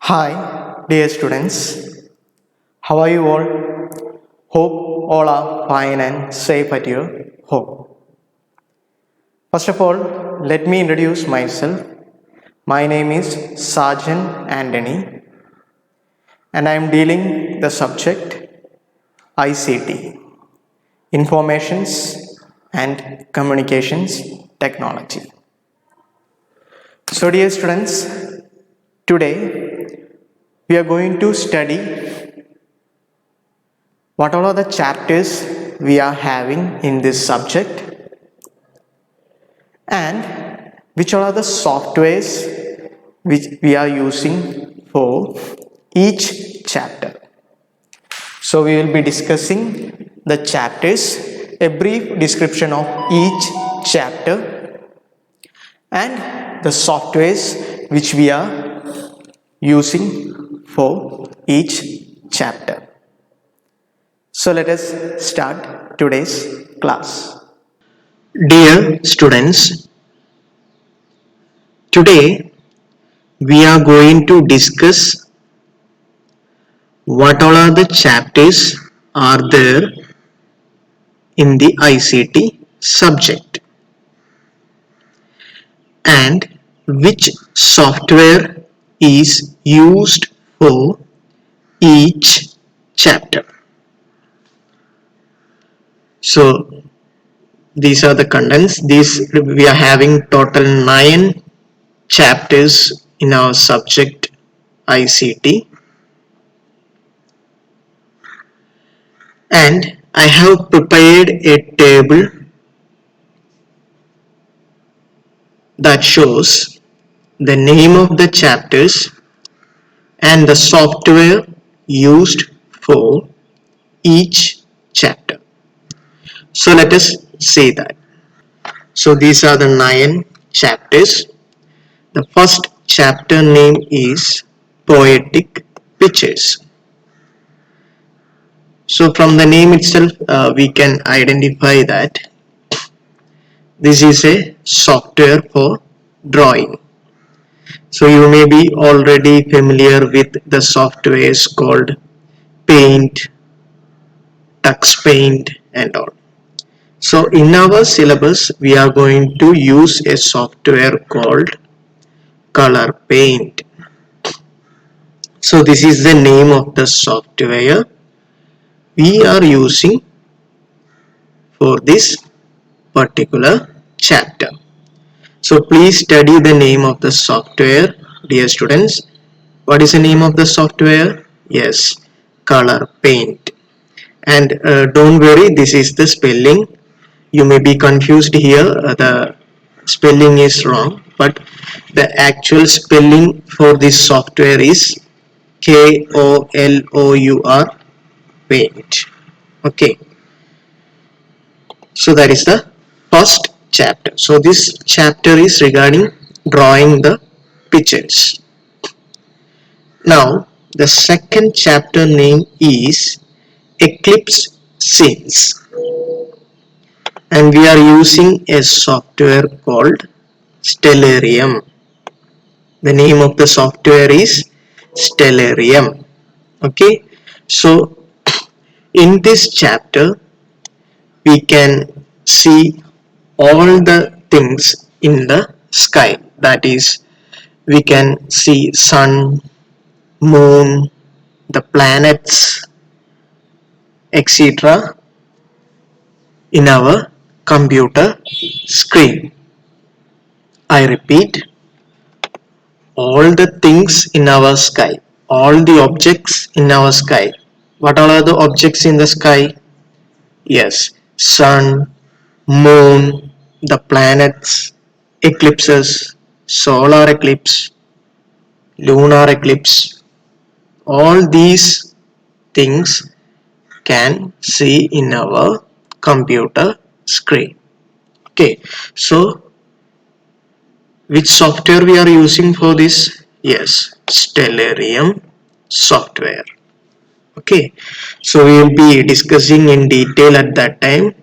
Hi, dear students. How are you all? Hope all are fine and safe at your home. First of all, let me introduce myself. My name is Sergeant Anthony, and I am dealing the subject ICT, Informations and Communications Technology. So, dear students, today we are going to study what all are the chapters we are having in this subject and which all are the softwares which we are using for each chapter. So we will be discussing the chapters, a brief description of each chapter and the softwares which we are using for each chapter. So let us start today's class. Dear students, today we are going to discuss what all are the chapters are there in the ICT subject and which software is used for each chapter. So these are the contents. These we are having total 9 chapters in our subject ICT, and I have prepared a table that shows the name of the chapters and the software used for each chapter. So let us see that. So these are the 9 chapters. The first chapter name is Poetic Pictures. So from the name itself, we can identify that this is a software for drawing. So you may be already familiar with the softwares called Paint, Tux Paint and all. So in our syllabus, we are going to use a software called Color Paint. So this is the name of the software we are using for this particular chapter. So please study the name of the software, dear students. What is the name of the software? Yes, Color Paint. And don't worry, this is the spelling. You may be confused here. The spelling is wrong, but the actual spelling for this software is KOLOUR Paint. Okay. So that is the first chapter. So this chapter is regarding drawing the pictures. Now the second chapter name is Eclipse Scenes, and we are using a software called Stellarium. The name of the software is Stellarium. Okay, so in this chapter we can see all the things in the sky. That is, we can see sun, moon, the planets, etc. in our computer screen. I repeat, all the things in our sky, all the objects in our sky. What all are the objects in the sky? Yes, sun, moon, the planets, eclipses, solar eclipse, lunar eclipse. All these things can see in our computer screen. Okay, so which software we are using for this? Yes, Stellarium software. Okay, so we will be discussing in detail at that time.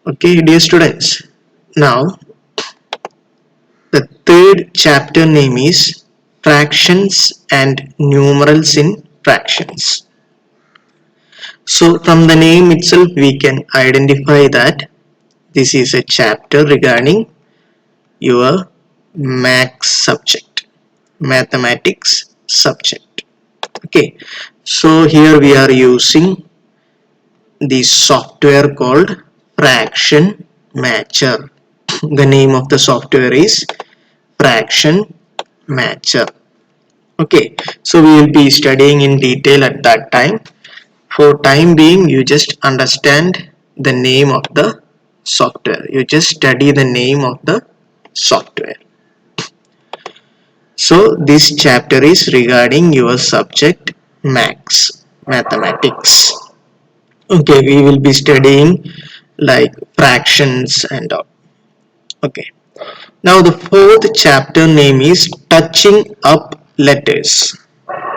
Okay, dear students, now the third chapter name is fractions and numerals in fractions. So from the name itself we can identify that this is a chapter regarding your maths subject, mathematics subject. Okay, so here we are using the software called Fraction Matcher. The name of the software is Fraction Matcher. Okay, so we will be studying in detail at that time. For time being, you just understand the name of the software. You just study the name of the software. So this chapter is regarding your subject maths, mathematics. Okay, we will be studying like fractions and all. Okay. Now the fourth chapter name is touching up letters.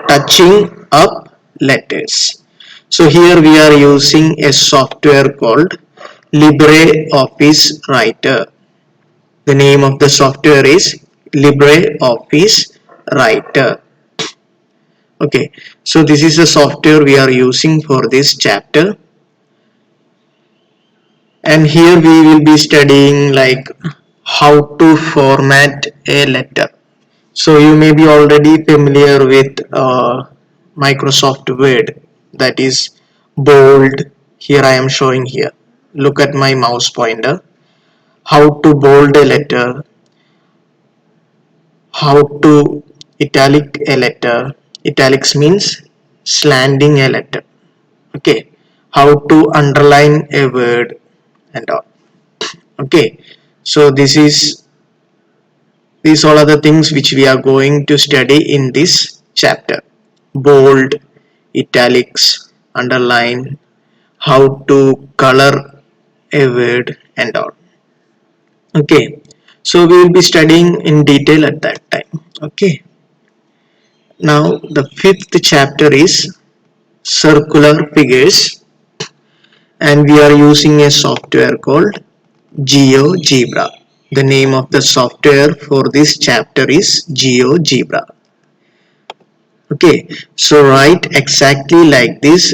Touching up letters. So here we are using a software called LibreOffice Writer. The name of the software is LibreOffice Writer. Okay, so this is the software we are using for this chapter, and here we will be studying like how to format a letter. So you may be already familiar with Microsoft Word, that is bold. Here I am showing here. Look at my mouse pointer. How to bold a letter, how to italic a letter. Italics means slanting a letter. Okay, how to underline a word and all. Okay, so these all are the things which we are going to study in this chapter. Bold, italics, underline, how to color a word and all. Okay, so we will be studying in detail at that time. Okay, now the fifth chapter is circular figures, and we are using a software called GeoGebra. The name of the software for this chapter is GeoGebra. Okay, so write exactly like this.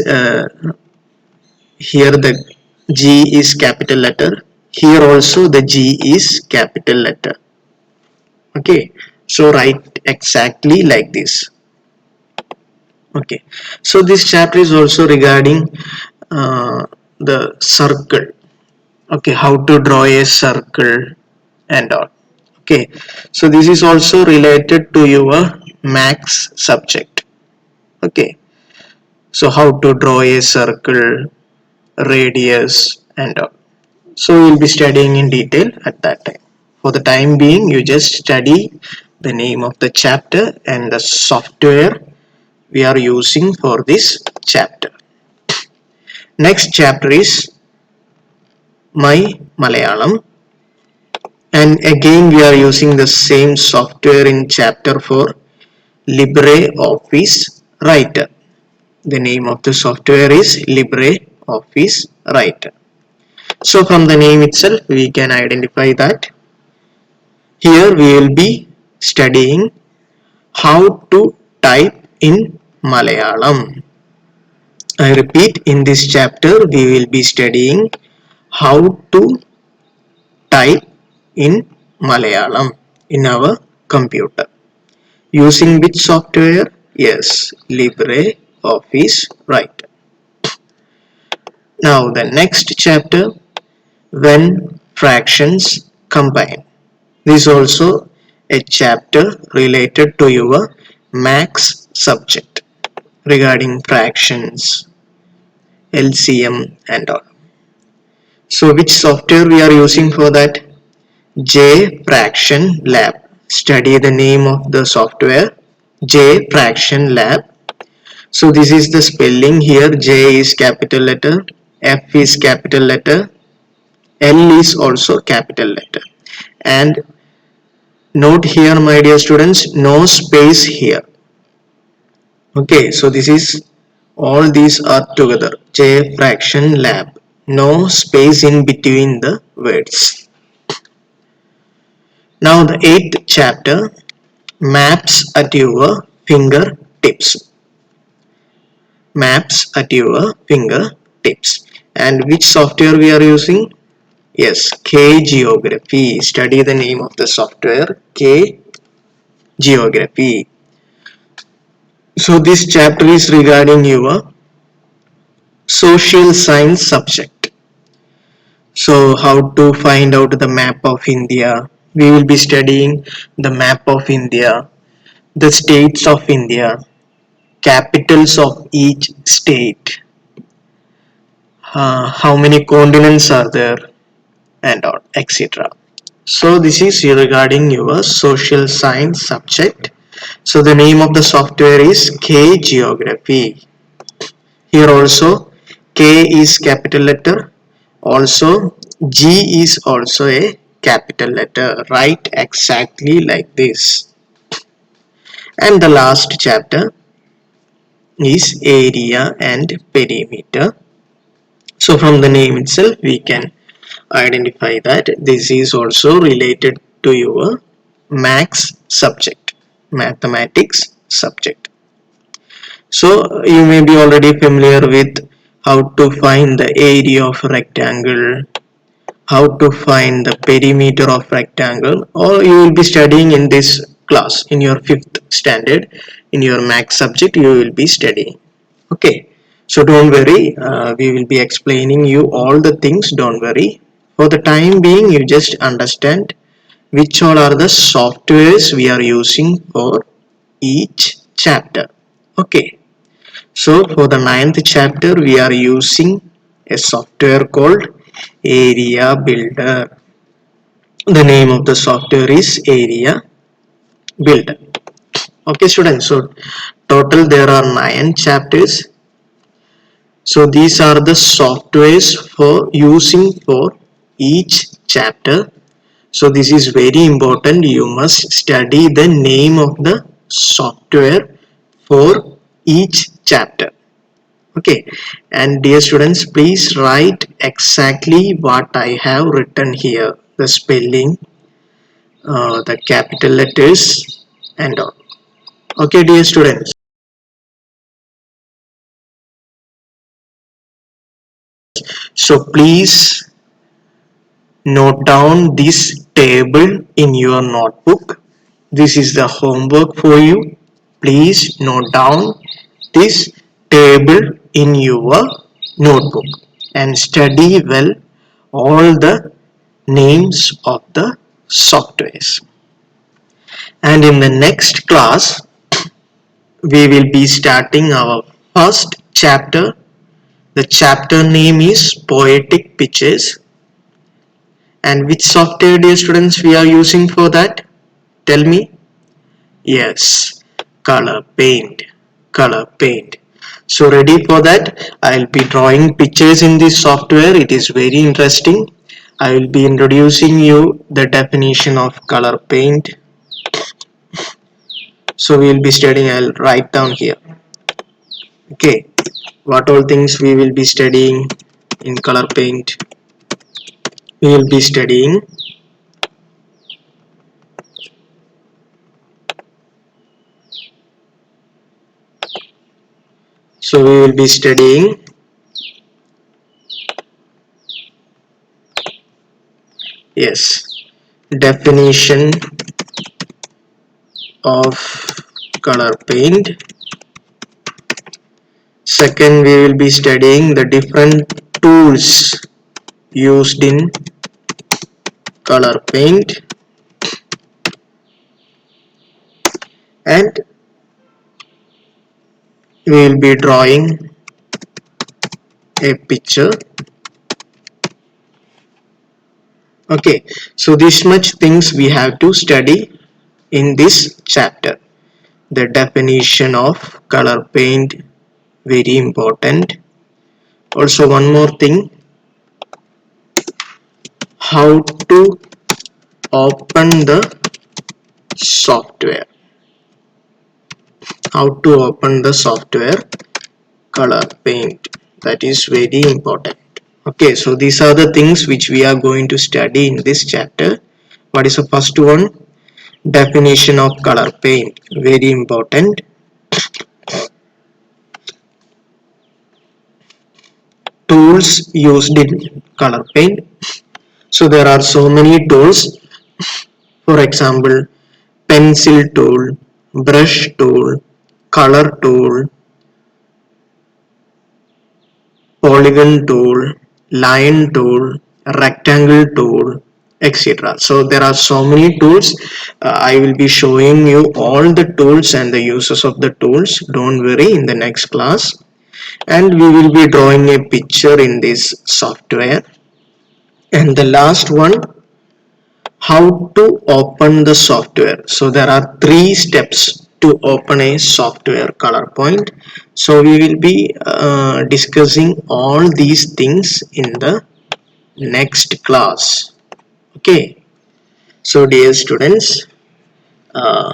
Here the G is capital letter. Here also the G is capital letter. Okay, so write exactly like this. Okay, so this chapter is also regarding the circle. Okay, how to draw a circle and all. Okay, so this is also related to your maths subject. Okay, so how to draw a circle, radius and all. So we'll be studying in detail at that time. For the time being, you just study the name of the chapter and the software we are using for this chapter. Next chapter is My Malayalam, and again we are using the same software in chapter 4, LibreOffice Writer. The name of the software is LibreOffice Writer. So from the name itself we can identify that here we will be studying how to type in Malayalam. I repeat, in this chapter we will be studying how to type in Malayalam in our computer. Using which software? Yes, LibreOffice Writer. Now the next chapter, when fractions combine. This is also a chapter related to your maths subject regarding fractions, LCM and all. So which software we are using for that? J Fraction Lab. Study the name of the software, J Fraction Lab. So this is the spelling here. J is capital letter, F is capital letter, L is also capital letter. And note here, my dear students, no space here. Okay, so this is all these are together. J Fraction Lab. No space in between the words. Now the eighth chapter, maps at your fingertips. Maps at your fingertips. And which software we are using? Yes, K-Geography. Study the name of the software, K-Geography. So this chapter is regarding your social science subject. So how to find out the map of India? We will be studying the map of India, the states of India, capitals of each state, how many continents are there, and all, etc. So this is regarding your social science subject. So the name of the software is K Geography. Here also K is capital letter. Also G is also a capital letter. Write exactly like this. And the last chapter is area and perimeter. So from the name itself we can identify that this is also related to your maths subject, mathematics subject. So you may be already familiar with how to find the area of rectangle, how to find the perimeter of rectangle, or you will be studying in this class in your 5th standard. In your maths subject you will be studying. Okay, so don't worry, we will be explaining you all the things. Don't worry, for the time being you just understand which all are the softwares we are using for each chapter. Okay, so for the 9th chapter we are using a software called Area Builder. The name of the software is Area Builder. Okay students, so total there are 9 chapters. So these are the softwares for using for each chapter. So this is very important. You must study the name of the software for each chapter. Okay, and dear students, please write exactly what I have written here, the spelling, the capital letters and all. Okay dear students, so please note down this table in your notebook. This is the homework for you. Please note down this table in your notebook and study well all the names of the softwares. And in the next class, we will be starting our first chapter. The chapter name is Poetic Pictures. And which software, dear students, we are using for that? Tell me. Yes, color paint. Color paint. So ready for that? I'll be drawing pictures in this software. It is very interesting. I will be introducing you the definition of color paint. So we will be studying. I'll write down here. Okay, what all things we will be studying in color paint? We will be studying so we will be studying yes, definition of color paint. Second, we will be studying the different tools used in color paint. And we will be drawing a picture. Okay, so this much things we have to study in this chapter. The definition of color paint, very important. Also one more thing, how to open the software. How to open the software color paint, that is very important. Okay, so these are the things which we are going to study in this chapter. What is the first one? Definition of color paint, very important. Tools used in color paint. So there are so many tools. For example, pencil tool, brush tool, color tool, polygon tool, line tool, rectangle tool, etc. So there are so many tools. I will be showing you all the tools and the uses of the tools, don't worry, in the next class. And we will be drawing a picture in this software. And the last one, how to open the software. So there are 3 steps to open a software color point. So we will be discussing all these things in the next class. Okay, so dear students, uh,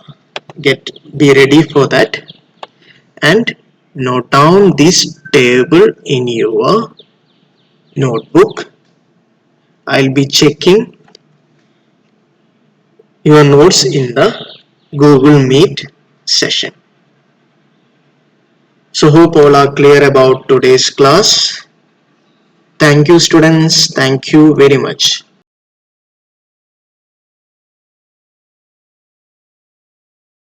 get be ready for that and note down this table in your notebook. I'll be checking your notes in the Google Meet session. So hope all are clear about today's class. Thank you students. Thank you very much.